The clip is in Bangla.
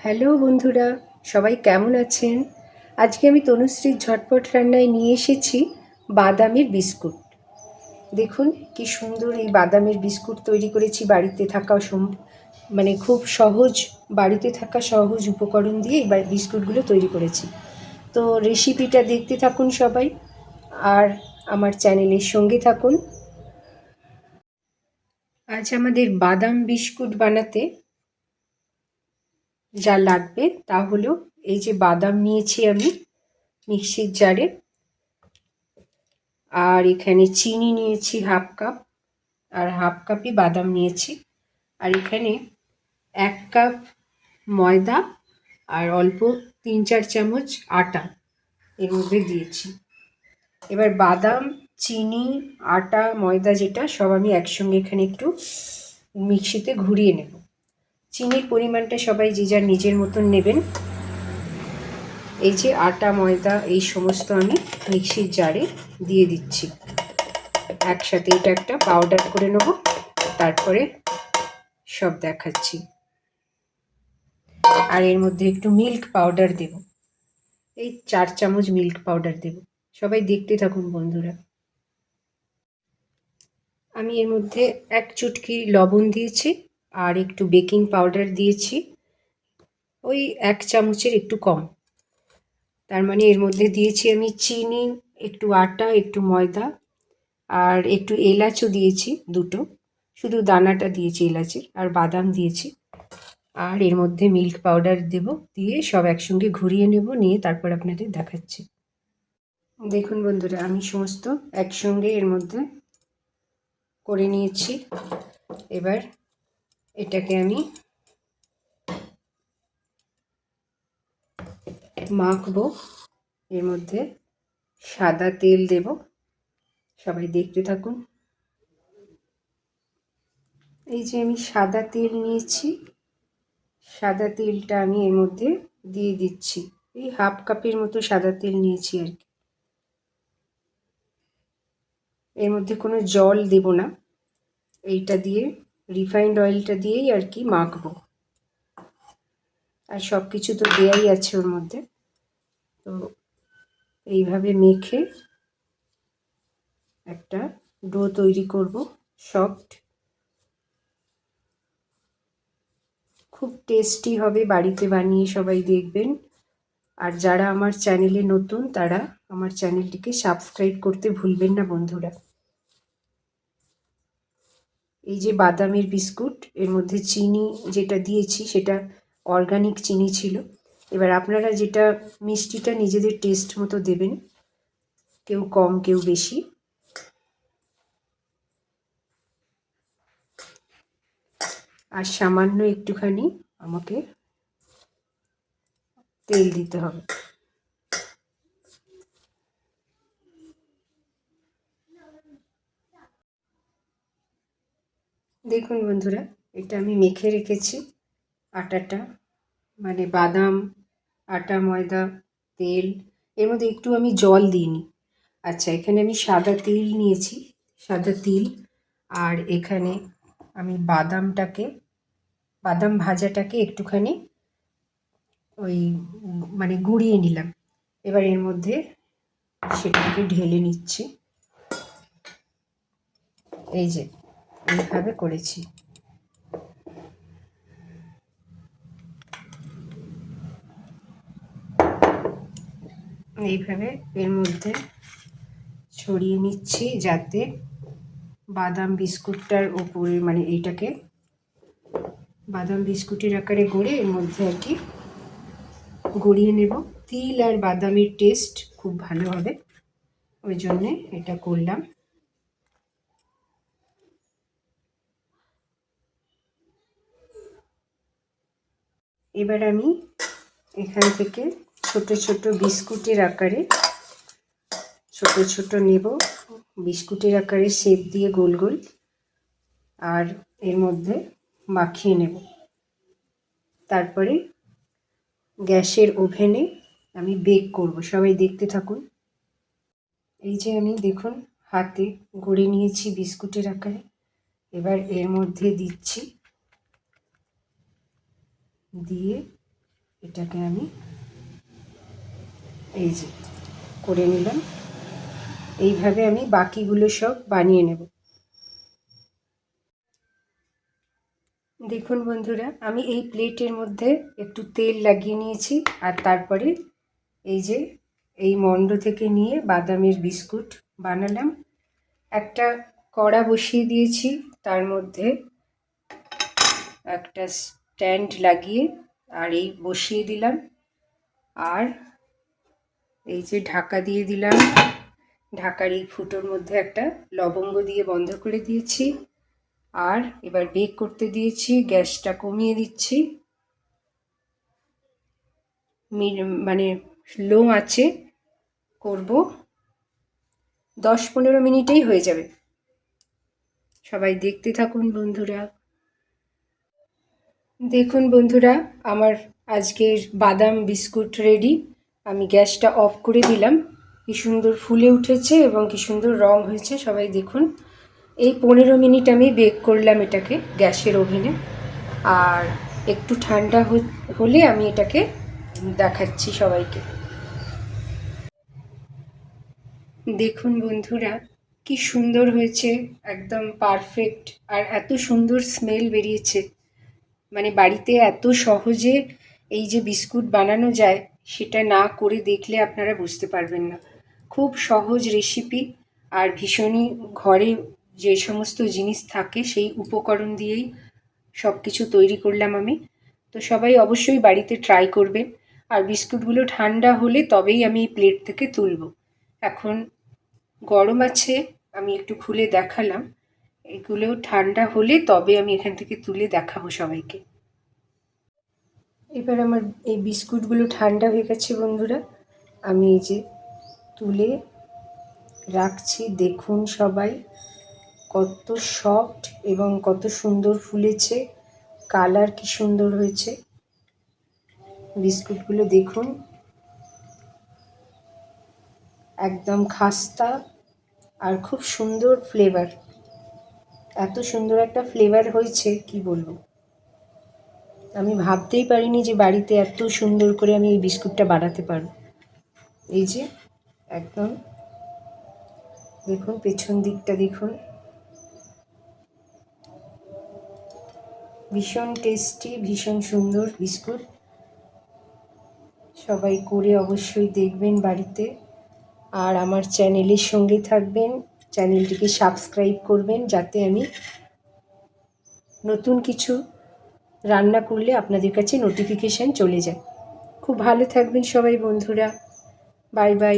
হ্যালো বন্ধুরা, সবাই কেমন আছেন? আজকে আমি তনুশ্রীর ঝটপট রান্নায় নিয়ে এসেছি বাদামের বিস্কুট। দেখুন কি সুন্দর এই বাদামের বিস্কুট তৈরি করেছি বাড়িতে থাকা মানে খুব সহজ, বাড়িতে থাকা সহজ উপকরণ দিয়ে এই বিস্কুটগুলো তৈরি করেছি। তো রেসিপিটা দেখতে থাকুন সবাই, আর আমার চ্যানেলের সঙ্গে থাকুন। আজ আমাদের বাদাম বিস্কুট বানাতে যা লাগবে তা হলো, এই যে বাদাম নিয়েছি আমি মিক্সির জারে, আর এখানে চিনি নিয়েছি হাফ কাপ, আর হাফ কাপই বাদাম নিয়েছি, আর এখানে 1 কাপ ময়দা আর অল্প 3-4 চামচ আটা এর মধ্যে দিয়েছি। এবার বাদাম, চিনি, আটা, ময়দা যেটা সব আমি একসঙ্গে এখানে একটু মিক্সিতে ঘুরিয়ে নেব। চিনির পরিমাণটা সবাই যে যার নিজের মতন নেবেন। এই যে আটা, ময়দা এই সমস্ত আমি মিক্সির জারে দিয়ে দিচ্ছি একসাথে। এটা একটা পাউডার করে নেব, তারপরে সব দেখাচ্ছি। আর এর মধ্যে একটু মিল্ক পাউডার দেব, এই 4 চামচ মিল্ক পাউডার দেব। সবাই দেখতে থাকুন বন্ধুরা। আমি এর মধ্যে 1 চুটকি লবণ দিয়েছি, আর একটু বেকিং পাউডার দিয়েছি, ওই 1 চামচের একটু কম। তার মানে এর মধ্যে দিয়েছি আমি চিনি, একটু আটা, একটু ময়দা, আর একটু এলাচও দিয়েছি দুটো, শুধু দানাটা দিয়েছি এলাচের, আর বাদাম দিয়েছি। আর এর মধ্যে মিল্ক পাউডার দেব, দিয়ে সব একসঙ্গে ঘুরিয়ে নেব, নিয়ে তারপর আপনাদের দেখাচ্ছি। দেখুন বন্ধুরা, আমি সমস্ত একসঙ্গে এর মধ্যে করে নিয়েছি। এবার এটাকে আমি মাখবো। এর মধ্যে সাদা তেল দেব, সবাই দেখতে থাকুন। এই যে আমি সাদা তেল নিয়েছি, সাদা তেলটা আমি এর মধ্যে দিয়ে দিচ্ছি। এই হাফ কাপের মতো সাদা তেল নিয়েছি আর কি। এর মধ্যে কোনো জল দেব না, এইটা দিয়ে রিফাইন্ড অয়েলটা দিয়েই আর কি মাখবো। আর সব কিছু তো দেয়াই আছে ওর মধ্যে। তো এইভাবে মেখে একটা ডো তৈরি করব, সফট, খুব টেস্টি হবে। বাড়িতে বানিয়ে সবাই দেখবেন। আর যারা আমার চ্যানেলে নতুন, তারা আমার চ্যানেলটিকে সাবস্ক্রাইব করতে ভুলবেন না বন্ধুরা। এই যে বাদামের বিস্কুট, এর মধ্যে চিনি যেটা দিয়েছি সেটা অর্গানিক চিনি ছিল। এবার আপনারা যেটা মিষ্টিটা নিজেদের টেস্ট মতো দেবেন, কেউ কম কেউ বেশি। আর সামান্য একটুখানি আমাকে তেল দিতে হবে। দেখুন বন্ধুরা, এটা আমি মেখে রেখেছি আটাটা, মানে বাদাম, আটা, ময়দা, তেল, এর মধ্যে একটু আমি জল দিইনি। আচ্ছা, এখানে আমি সাদা তিল নিয়েছি, সাদা তিল, আর এখানে আমি বাদাম ভাজাটাকে একটুখানি ওই মানে গুঁড়িয়ে নিলাম। এবার এর মধ্যে সেটাকে ঢেলে নিচ্ছি। এই যে এইভাবে করেছি। এইভাবে এর মধ্যে ছড়িয়ে নিচ্ছি, যাতে বাদাম বিস্কুটটার ওপরে, মানে এইটাকে বাদাম বিস্কুটের আকারে গড়ে এর মধ্যে আর কি গড়িয়ে নেব। তিল আর বাদামের টেস্ট খুব ভালো হবে, ওই জন্যে এটা করলাম। এবার আমি এখান থেকে ছোট ছোট বিস্কুটের আকারে ছোট ছোট নেব, বিস্কুটের আকারে শেপ দিয়ে গোল গোল, আর এর মধ্যে মাখিয়ে নেব। তারপরে গ্যাসের ওভেনে আমি বেক করব, সবাই দেখতে থাকুন। এই যে আমি দেখুন হাতে গড়ে নিয়েছি বিস্কুটের আকারে, এবার এর মধ্যে দিচ্ছি, দিয়ে এটাকে আমি এই যে করে নিলাম। এইভাবে আমি বাকিগুলো সব বানিয়ে নেব। দেখুন বন্ধুরা, আমি এই প্লেটের মধ্যে একটু তেল লাগিয়ে নিয়েছি, আর তারপরে এই যে এই মণ্ড থেকে নিয়ে বাদামের বিস্কুট বানালাম। একটা কড়া বসিয়ে দিয়েছি, তার মধ্যে একটা স্ট্যান্ড লাগিয়ে আর এই বসিয়ে দিলাম, আর এই যে ঢাকা দিয়ে দিলাম। ঢাকার এই ফুটোর মধ্যে একটা লবঙ্গ দিয়ে বন্ধ করে দিয়েছি, আর এবার বেক করতে দিয়েছি। গ্যাসটা কমিয়ে দিচ্ছি, মানে লো আঁচে করব। 10-15 মিনিটেই হয়ে যাবে। সবাই দেখতে থাকুন বন্ধুরা। দেখুন বন্ধুরা, আমার আজকের বাদাম বিস্কুট রেডি। আমি গ্যাসটা অফ করে দিলাম। কি সুন্দর ফুলে উঠেছে এবং কি সুন্দর রং হয়েছে, সবাই দেখুন। এই 15 মিনিট আমি বেক করলাম এটাকে গ্যাসের ওভেনে, আর একটু ঠান্ডা হলে আমি এটাকে দেখাচ্ছি সবাইকে। দেখুন বন্ধুরা, কি সুন্দর হয়েছে, একদম পারফেক্ট। আর এত সুন্দর স্মেল বেরিয়েছে, মানে বাড়িতে এত সহজে এই যে বিস্কুট বানানো যায়, সেটা না করে দেখলে আপনারা বুঝতে পারবেন না। খুব সহজ রেসিপি, আর ভীষণই ঘরে যে সমস্ত জিনিস থাকে সেই উপকরণ দিয়েই সব কিছু তৈরি করলাম আমি। তো সবাই অবশ্যই বাড়িতে ট্রাই করবেন। আর বিস্কুটগুলো ঠান্ডা হলে তবেই আমি এই প্লেট থেকে তুলব। এখন গরম আছে, আমি একটু খুলে দেখালাম। এগুলো ঠান্ডা হলে তবে আমি এখান থেকে তুলে দেখাবো সবাইকে। এবার আমার এই বিস্কুটগুলো ঠান্ডা হয়ে গেছে বন্ধুরা, আমি এই যে তুলে রাখছি। দেখুন সবাই, কত সফট এবং কত সুন্দর ফুলেছে, কালার কি সুন্দর হয়েছে বিস্কুটগুলো। দেখুন, একদম খাস্তা আর খুব সুন্দর ফ্লেভার। এত সুন্দর একটা ফ্লেভার হয়েছে কি বলবো। আমি ভাবতেই পারিনি যে বাড়িতে এত সুন্দর করে আমি এই বিস্কুটটা বানাতে পারবো। এই যে একদম দেখুন, পেছন দিকটা দেখুন, ভীষণ টেস্টি, ভীষণ সুন্দর বিস্কুট। সবাই করে অবশ্যই দেখবেন বাড়িতে, আর আমার চ্যানেলের সঙ্গে থাকবেন। চ্যানেলটিকে সাবস্ক্রাইব করবেন, যাতে আমি নতুন কিছু রান্না করলে আপনাদের কাছে নোটিফিকেশান চলে যায়। খুব ভালো থাকবেন সবাই বন্ধুরা। Bye bye.